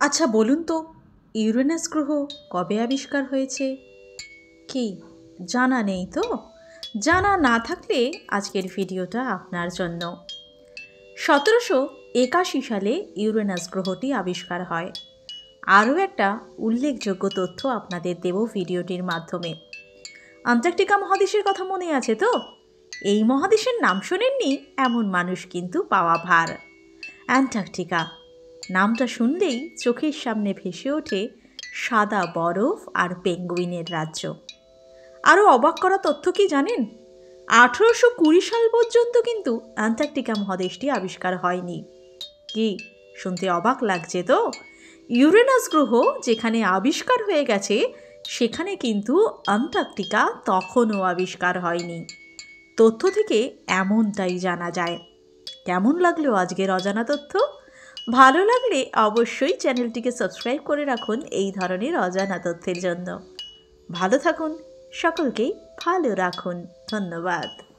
আচ্ছা বলুন তো, ইউরেনাস গ্রহ কবে আবিষ্কার হয়েছে? কি জানা নেই তো? জানা না থাকলে আজকের ভিডিওটা আপনার জন্য। 1781 সালে ইউরেনাস গ্রহটি আবিষ্কার হয়। আরও একটা উল্লেখযোগ্য তথ্য আপনাদের দেব ভিডিওটির মাধ্যমে। আন্টার্কটিকা মহাদেশের কথা মনে আছে তো? এই মহাদেশের নাম শোনেননি এমন মানুষ কিন্তু পাওয়া ভার। অ্যান্টার্কটিকা নামটা শুনলেই চোখের সামনে ভেসে ওঠে সাদা বরফ আর পেঙ্গুইনের রাজ্য। আরও অবাক করা তথ্য কি জানেন? 1820 সাল পর্যন্ত কিন্তু অ্যান্টার্কটিকা মহাদেশটি আবিষ্কার হয়নি। কি শুনতে অবাক লাগছে তো? ইউরেনাস গ্রহ যেখানে আবিষ্কার হয়ে গেছে সেখানে কিন্তু অ্যান্টার্কটিকা তখনও আবিষ্কার হয়নি। তথ্য থেকে এমনটাই জানা যায়। কেমন লাগলো আজকের অজানা তথ্য? ভালো লাগলে অবশ্যই চ্যানেলটিকে সাবস্ক্রাইব করে রাখুন এই ধরনের অজানা তথ্যের জন্য। ভালো থাকুন, সকলকেই ভালো রাখুন। ধন্যবাদ।